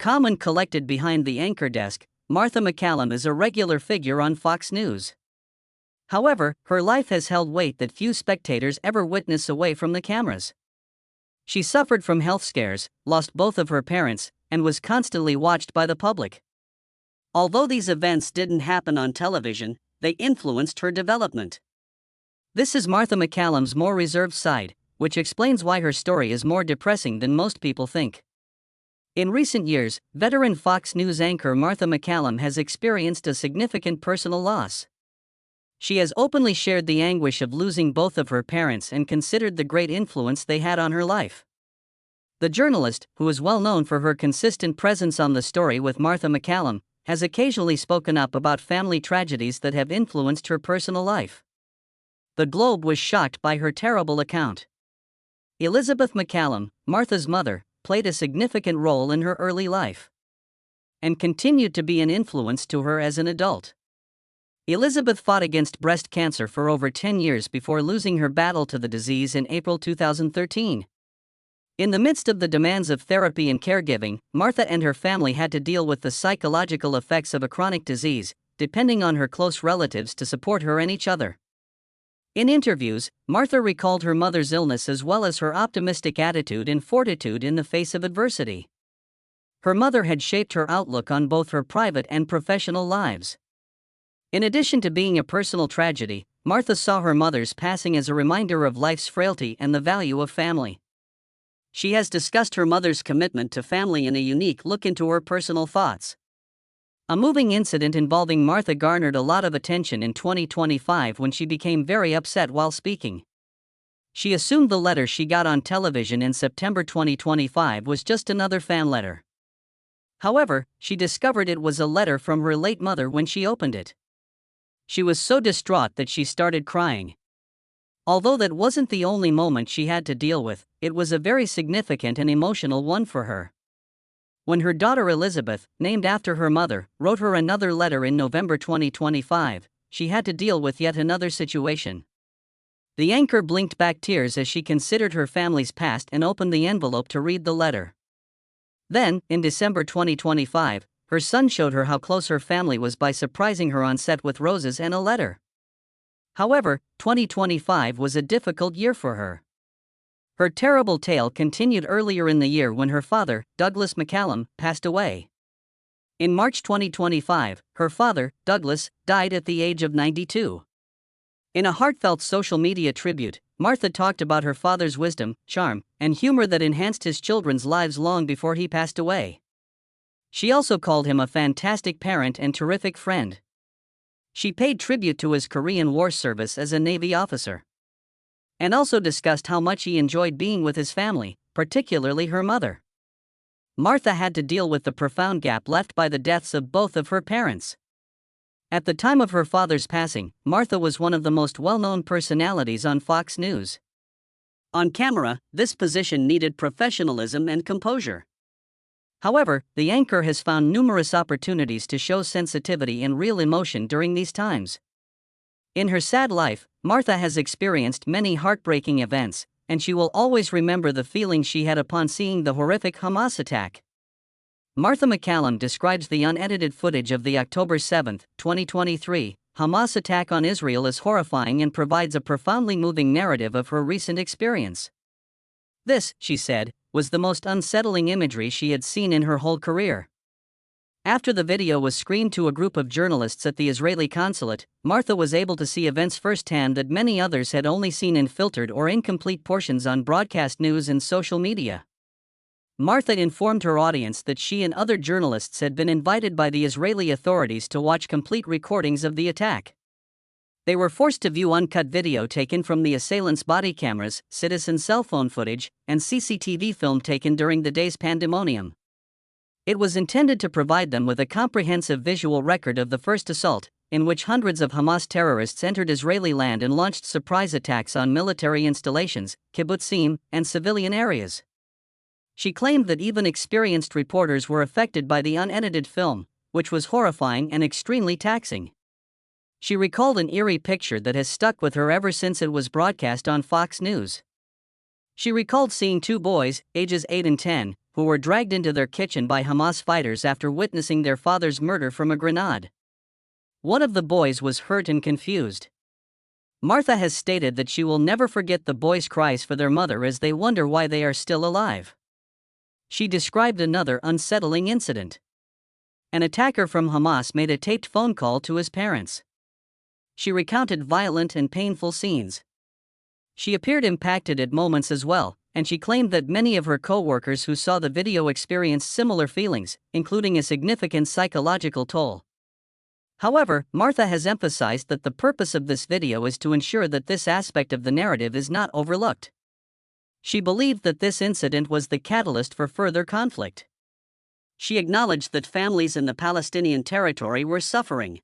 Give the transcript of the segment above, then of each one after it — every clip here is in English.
Calm and collected behind the anchor desk, Martha MacCallum is a regular figure on Fox News. However, her life has held weight that few spectators ever witness away from the cameras. She suffered from health scares, lost both of her parents, and was constantly watched by the public. Although these events didn't happen on television, they influenced her development. This is Martha MacCallum's more reserved side, which explains why her story is more depressing than most people think. In recent years, veteran Fox News anchor Martha MacCallum has experienced a significant personal loss. She has openly shared the anguish of losing both of her parents and considered the great influence they had on her life. The journalist, who is well known for her consistent presence on The Story with Martha MacCallum, has occasionally spoken up about family tragedies that have influenced her personal life. The Globe was shocked by her terrible account. Elizabeth MacCallum, Martha's mother, played a significant role in her early life and continued to be an influence to her as an adult. Elizabeth fought against breast cancer for over 10 years before losing her battle to the disease in April 2013. In the midst of the demands of therapy and caregiving, Martha and her family had to deal with the psychological effects of a chronic disease, depending on her close relatives to support her and each other. In interviews, Martha recalled her mother's illness as well as her optimistic attitude and fortitude in the face of adversity. Her mother had shaped her outlook on both her private and professional lives. In addition to being a personal tragedy, Martha saw her mother's passing as a reminder of life's frailty and the value of family. She has discussed her mother's commitment to family in a unique look into her personal thoughts. A moving incident involving Martha garnered a lot of attention in 2025 when she became very upset while speaking. She assumed the letter she got on television in September 2025 was just another fan letter. However, she discovered it was a letter from her late mother when she opened it. She was so distraught that she started crying. Although that wasn't the only moment she had to deal with, it was a very significant and emotional one for her. When her daughter Elizabeth, named after her mother, wrote her another letter in November 2025, she had to deal with yet another situation. The anchor blinked back tears as she considered her family's past and opened the envelope to read the letter. Then, in December 2025, her son showed her how close her family was by surprising her on set with roses and a letter. However, 2025 was a difficult year for her. Her terrible tale continued earlier in the year when her father, Douglas MacCallum, passed away. In March 2025, her father, Douglas, died at the age of 92. In a heartfelt social media tribute, Martha talked about her father's wisdom, charm, and humor that enhanced his children's lives long before he passed away. She also called him a fantastic parent and terrific friend. She paid tribute to his Korean War service as a Navy officer, and also discussed how much he enjoyed being with his family, particularly her mother. Martha had to deal with the profound gap left by the deaths of both of her parents. At the time of her father's passing, Martha was one of the most well-known personalities on Fox News. On camera, this position needed professionalism and composure. However, the anchor has found numerous opportunities to show sensitivity and real emotion during these times. In her sad life, Martha has experienced many heartbreaking events, and she will always remember the feeling she had upon seeing the horrific Hamas attack. Martha MacCallum describes the unedited footage of the October 7, 2023, Hamas attack on Israel as horrifying and provides a profoundly moving narrative of her recent experience. This, she said, was the most unsettling imagery she had seen in her whole career. After the video was screened to a group of journalists at the Israeli consulate, Martha was able to see events firsthand that many others had only seen in filtered or incomplete portions on broadcast news and social media. Martha informed her audience that she and other journalists had been invited by the Israeli authorities to watch complete recordings of the attack. They were forced to view uncut video taken from the assailants' body cameras, citizen cell phone footage, and CCTV film taken during the day's pandemonium. It was intended to provide them with a comprehensive visual record of the first assault, in which hundreds of Hamas terrorists entered Israeli land and launched surprise attacks on military installations, kibbutzim, and civilian areas. She claimed that even experienced reporters were affected by the unedited film, which was horrifying and extremely taxing. She recalled an eerie picture that has stuck with her ever since it was broadcast on Fox News. She recalled seeing two boys, ages 8 and 10, who were dragged into their kitchen by Hamas fighters after witnessing their father's murder from a grenade. One of the boys was hurt and confused. Martha has stated that she will never forget the boys' cries for their mother as they wonder why they are still alive. She described another unsettling incident. An attacker from Hamas made a taped phone call to his parents. She recounted violent and painful scenes. She appeared impacted at moments as well, and she claimed that many of her co-workers who saw the video experienced similar feelings, including a significant psychological toll. However, Martha has emphasized that the purpose of this video is to ensure that this aspect of the narrative is not overlooked. She believed that this incident was the catalyst for further conflict. She acknowledged that families in the Palestinian territory were suffering.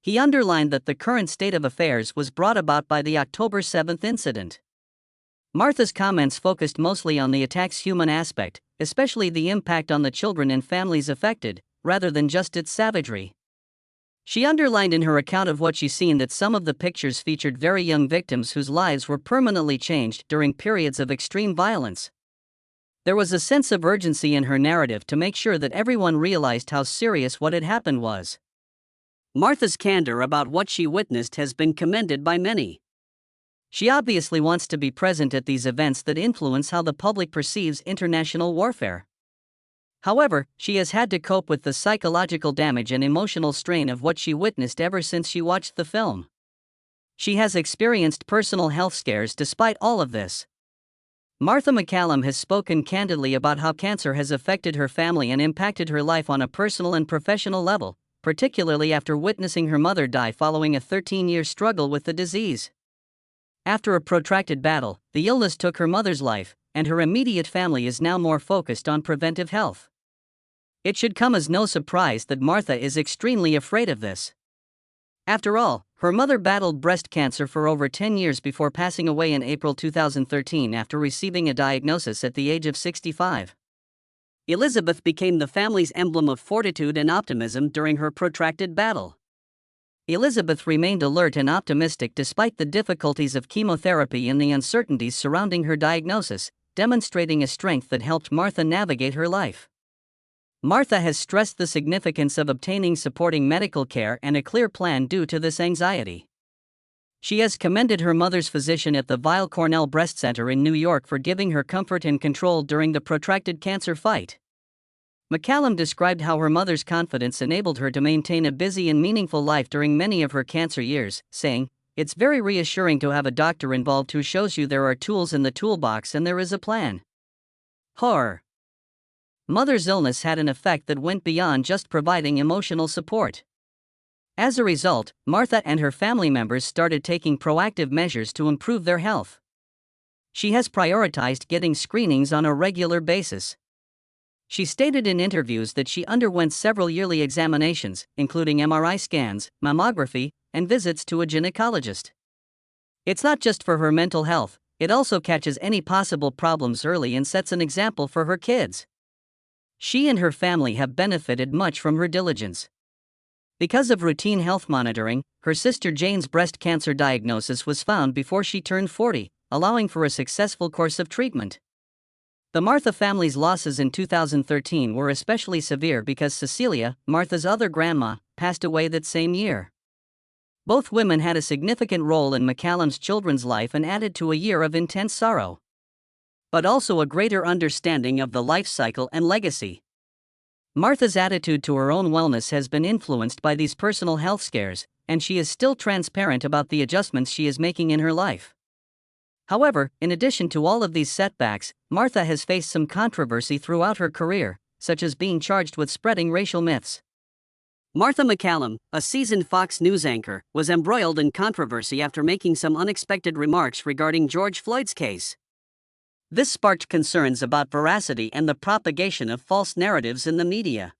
He underlined that the current state of affairs was brought about by the October 7 incident. Martha's comments focused mostly on the attack's human aspect, especially the impact on the children and families affected, rather than just its savagery. She underlined in her account of what she's seen that some of the pictures featured very young victims whose lives were permanently changed during periods of extreme violence. There was a sense of urgency in her narrative to make sure that everyone realized how serious what had happened was. Martha's candor about what she witnessed has been commended by many. She obviously wants to be present at these events that influence how the public perceives international warfare. However, she has had to cope with the psychological damage and emotional strain of what she witnessed ever since she watched the film. She has experienced personal health scares despite all of this. Martha MacCallum has spoken candidly about how cancer has affected her family and impacted her life on a personal and professional level, particularly after witnessing her mother die following a 13-year struggle with the disease. After a protracted battle, the illness took her mother's life, and her immediate family is now more focused on preventive health. It should come as no surprise that Martha is extremely afraid of this. After all, her mother battled breast cancer for over 10 years before passing away in April 2013 after receiving a diagnosis at the age of 65. Elizabeth became the family's emblem of fortitude and optimism during her protracted battle. Elizabeth remained alert and optimistic despite the difficulties of chemotherapy and the uncertainties surrounding her diagnosis, demonstrating a strength that helped Martha navigate her life. Martha has stressed the significance of obtaining supporting medical care and a clear plan due to this anxiety. She has commended her mother's physician at the Weill Cornell Breast Center in New York for giving her comfort and control during the protracted cancer fight. MacCallum described how her mother's confidence enabled her to maintain a busy and meaningful life during many of her cancer years, saying, "It's very reassuring to have a doctor involved who shows you there are tools in the toolbox and there is a plan." Horror. Mother's illness had an effect that went beyond just providing emotional support. As a result, Martha and her family members started taking proactive measures to improve their health. She has prioritized getting screenings on a regular basis. She stated in interviews that she underwent several yearly examinations, including MRI scans, mammography, and visits to a gynecologist. It's not just for her mental health, it also catches any possible problems early and sets an example for her kids. She and her family have benefited much from her diligence. Because of routine health monitoring, her sister Jane's breast cancer diagnosis was found before she turned 40, allowing for a successful course of treatment. The Martha family's losses in 2013 were especially severe because Cecilia, Martha's other grandma, passed away that same year. Both women had a significant role in MacCallum's children's life and added to a year of intense sorrow, but also a greater understanding of the life cycle and legacy. Martha's attitude to her own wellness has been influenced by these personal health scares, and she is still transparent about the adjustments she is making in her life. However, in addition to all of these setbacks, Martha has faced some controversy throughout her career, such as being charged with spreading racial myths. Martha MacCallum, a seasoned Fox News anchor, was embroiled in controversy after making some unexpected remarks regarding George Floyd's case. This sparked concerns about veracity and the propagation of false narratives in the media.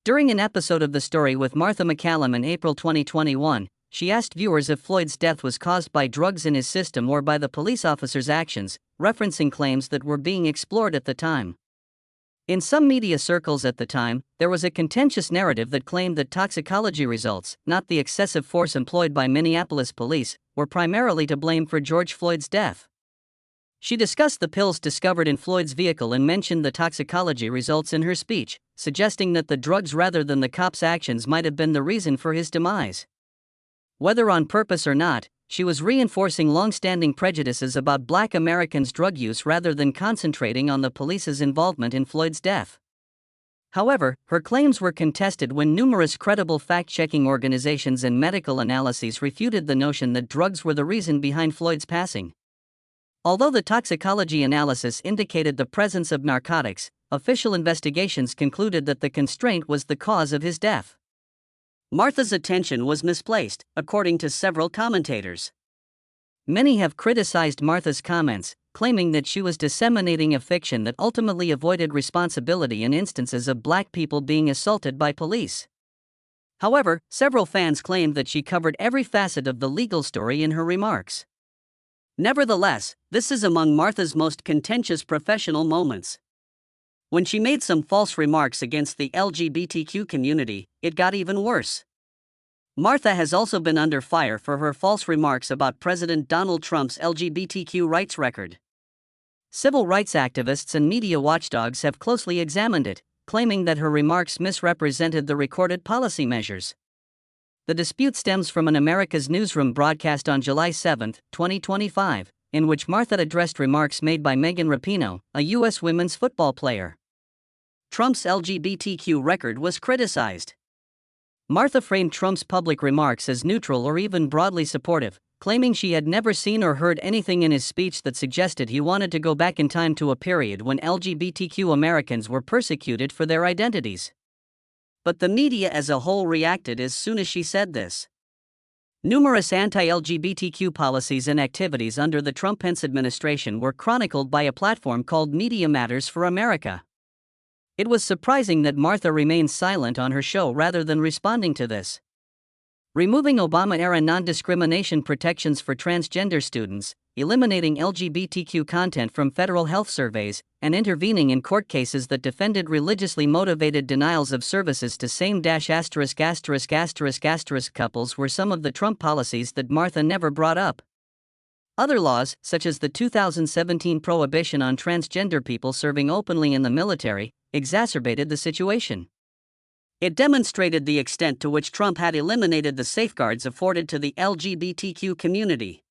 During an episode of The Story with Martha MacCallum in April 2021, she asked viewers if Floyd's death was caused by drugs in his system or by the police officer's actions, referencing claims that were being explored at the time. In some media circles at the time, there was a contentious narrative that claimed that toxicology results, not the excessive force employed by Minneapolis police, were primarily to blame for George Floyd's death. She discussed the pills discovered in Floyd's vehicle and mentioned the toxicology results in her speech, suggesting that the drugs rather than the cops' actions might have been the reason for his demise. Whether on purpose or not, she was reinforcing long-standing prejudices about Black Americans' drug use rather than concentrating on the police's involvement in Floyd's death. However, her claims were contested when numerous credible fact-checking organizations and medical analyses refuted the notion that drugs were the reason behind Floyd's passing. Although the toxicology analysis indicated the presence of narcotics, official investigations concluded that the constraint was the cause of his death. Martha's attention was misplaced, according to several commentators. Many have criticized Martha's comments, claiming that she was disseminating a fiction that ultimately avoided responsibility in instances of Black people being assaulted by police. However, several fans claimed that she covered every facet of the legal story in her remarks. Nevertheless, this is among Martha's most contentious professional moments. When she made some false remarks against the LGBTQ community, it got even worse. Martha has also been under fire for her false remarks about President Donald Trump's LGBTQ rights record. Civil rights activists and media watchdogs have closely examined it, claiming that her remarks misrepresented the recorded policy measures. The dispute stems from an America's Newsroom broadcast on July 7, 2025, in which Martha addressed remarks made by Megan Rapinoe, a U.S. women's football player. Trump's LGBTQ record was criticized. Martha framed Trump's public remarks as neutral or even broadly supportive, claiming she had never seen or heard anything in his speech that suggested he wanted to go back in time to a period when LGBTQ Americans were persecuted for their identities. But the media as a whole reacted as soon as she said this. Numerous anti-LGBTQ policies and activities under the Trump-Pence administration were chronicled by a platform called Media Matters for America. It was surprising that Martha remained silent on her show rather than responding to this. Removing Obama-era non-discrimination protections for transgender students, eliminating LGBTQ content from federal health surveys, and intervening in court cases that defended religiously motivated denials of services to same-***** couples were some of the Trump policies that Martha never brought up. Other laws, such as the 2017 prohibition on transgender people serving openly in the military, exacerbated the situation. It demonstrated the extent to which Trump had eliminated the safeguards afforded to the LGBTQ community.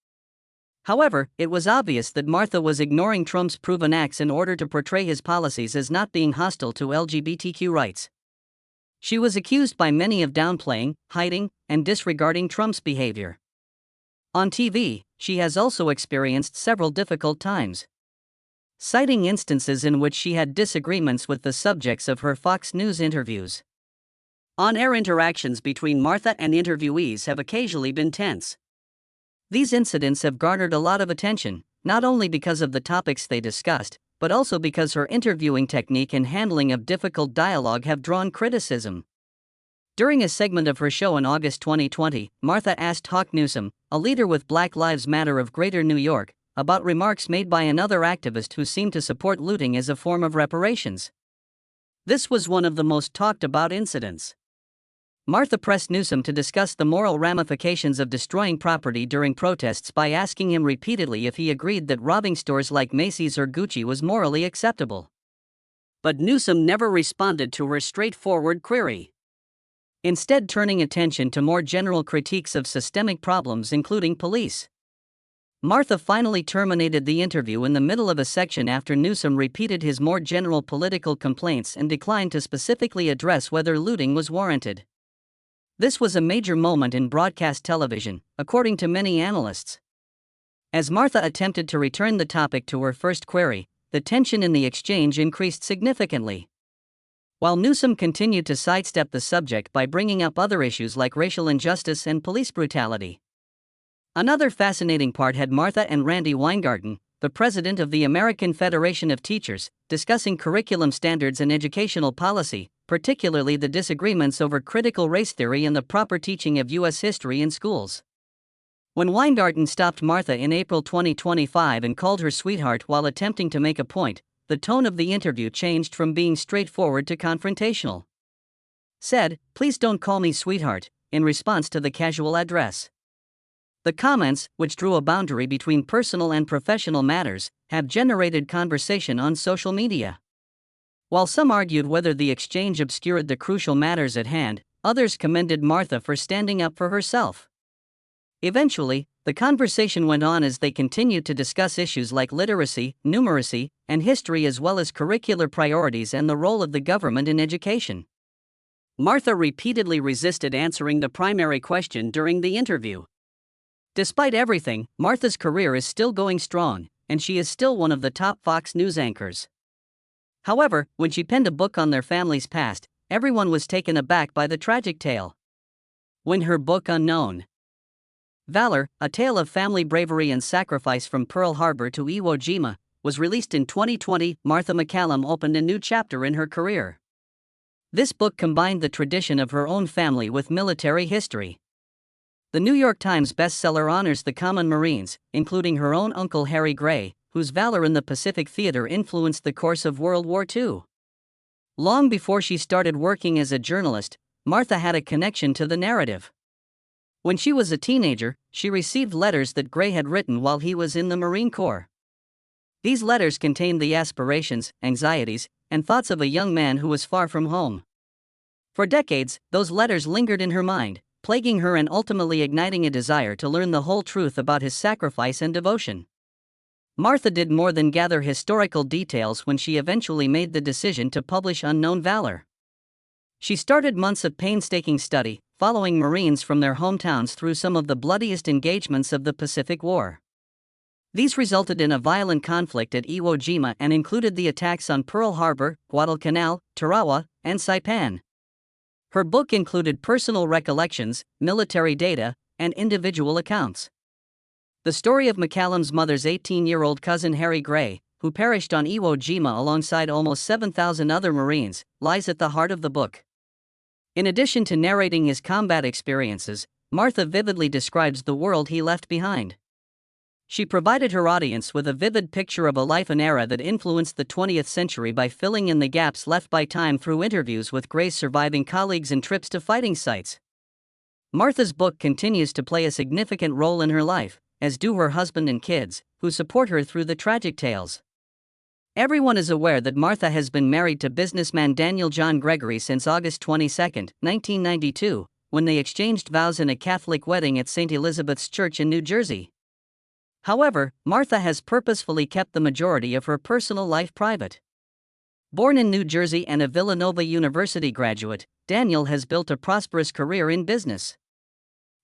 However, it was obvious that Martha was ignoring Trump's proven acts in order to portray his policies as not being hostile to LGBTQ rights. She was accused by many of downplaying, hiding, and disregarding Trump's behavior. On TV, she has also experienced several difficult times. Citing instances in which she had disagreements with the subjects of her Fox News interviews. On-air interactions between Martha and interviewees have occasionally been tense. These incidents have garnered a lot of attention, not only because of the topics they discussed, but also because her interviewing technique and handling of difficult dialogue have drawn criticism. During a segment of her show in August 2020, Martha asked Hawk Newsome, a leader with Black Lives Matter of Greater New York, about remarks made by another activist who seemed to support looting as a form of reparations. This was one of the most talked about incidents. Martha pressed Newsome to discuss the moral ramifications of destroying property during protests by asking him repeatedly if he agreed that robbing stores like Macy's or Gucci was morally acceptable. But Newsome never responded to her straightforward query. Instead, turning attention to more general critiques of systemic problems including police. Martha finally terminated the interview in the middle of a section after Newsome repeated his more general political complaints and declined to specifically address whether looting was warranted. This was a major moment in broadcast television, according to many analysts. As Martha attempted to return the topic to her first query, the tension in the exchange increased significantly. While Newsome continued to sidestep the subject by bringing up other issues like racial injustice and police brutality. Another fascinating part had Martha and Randi Weingarten, the president of the American Federation of Teachers, discussing curriculum standards and educational policy, particularly the disagreements over critical race theory and the proper teaching of U.S. history in schools. When Weingarten stopped Martha in April 2025 and called her sweetheart while attempting to make a point, the tone of the interview changed from being straightforward to confrontational. Said, "Please don't call me sweetheart," in response to the casual address. The comments, which drew a boundary between personal and professional matters, have generated conversation on social media. While some argued whether the exchange obscured the crucial matters at hand, others commended Martha for standing up for herself. Eventually, the conversation went on as they continued to discuss issues like literacy, numeracy, and history, as well as curricular priorities and the role of the government in education. Martha repeatedly resisted answering the primary question during the interview. Despite everything, Martha's career is still going strong, and she is still one of the top Fox News anchors. However, when she penned a book on their family's past, everyone was taken aback by the tragic tale. When her book Unknown Valor, A Tale of Family Bravery and Sacrifice from Pearl Harbor to Iwo Jima, was released in 2020, Martha MacCallum opened a new chapter in her career. This book combined the tradition of her own family with military history. The New York Times bestseller honors the common Marines, including her own uncle Harry Gray, whose valor in the Pacific Theater influenced the course of World War II. Long before she started working as a journalist, Martha had a connection to the narrative. When she was a teenager, she received letters that Gray had written while he was in the Marine Corps. These letters contained the aspirations, anxieties, and thoughts of a young man who was far from home. For decades, those letters lingered in her mind, plaguing her and ultimately igniting a desire to learn the whole truth about his sacrifice and devotion. Martha did more than gather historical details when she eventually made the decision to publish Unknown Valor. She started months of painstaking study, following Marines from their hometowns through some of the bloodiest engagements of the Pacific War. These resulted in a violent conflict at Iwo Jima and included the attacks on Pearl Harbor, Guadalcanal, Tarawa, and Saipan. Her book included personal recollections, military data, and individual accounts. The story of MacCallum's mother's 18-year-old cousin Harry Gray, who perished on Iwo Jima alongside almost 7,000 other Marines, lies at the heart of the book. In addition to narrating his combat experiences, Martha vividly describes the world he left behind. She provided her audience with a vivid picture of a life and era that influenced the 20th century by filling in the gaps left by time through interviews with Gray's surviving colleagues and trips to fighting sites. Martha's book continues to play a significant role in her life, as do her husband and kids, who support her through the tragic tales. Everyone is aware that Martha has been married to businessman Daniel John Gregory since August 22, 1992, when they exchanged vows in a Catholic wedding at St. Elizabeth's Church in New Jersey. However, Martha has purposefully kept the majority of her personal life private. Born in New Jersey and a Villanova University graduate, Daniel has built a prosperous career in business.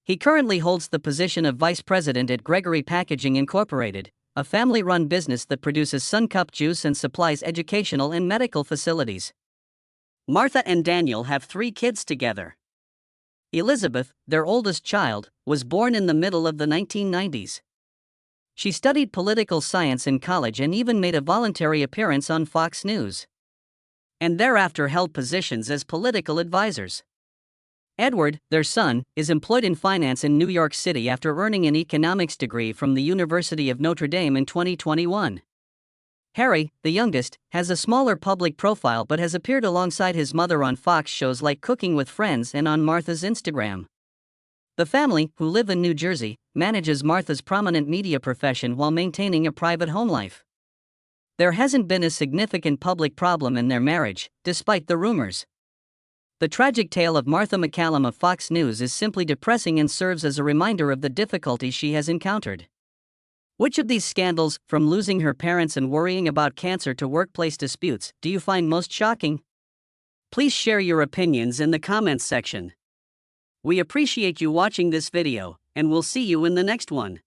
He currently holds the position of vice president at Gregory Packaging Incorporated, a family-run business that produces Suncup juice and supplies educational and medical facilities. Martha and Daniel have 3 kids together. Elizabeth, their oldest child, was born in the middle of the 1990s. She studied political science in college and even made a voluntary appearance on Fox News. And thereafter held positions as political advisors. Edward, their son, is employed in finance in New York City after earning an economics degree from the University of Notre Dame in 2021. Harry, the youngest, has a smaller public profile but has appeared alongside his mother on Fox shows like Cooking with Friends and on Martha's Instagram. The family, who live in New Jersey, manages Martha's prominent media profession while maintaining a private home life. There hasn't been a significant public problem in their marriage, despite the rumors. The tragic tale of Martha MacCallum of Fox News is simply depressing and serves as a reminder of the difficulties she has encountered. Which of these scandals, from losing her parents and worrying about cancer to workplace disputes, do you find most shocking? Please share your opinions in the comments section. We appreciate you watching this video, and we'll see you in the next one.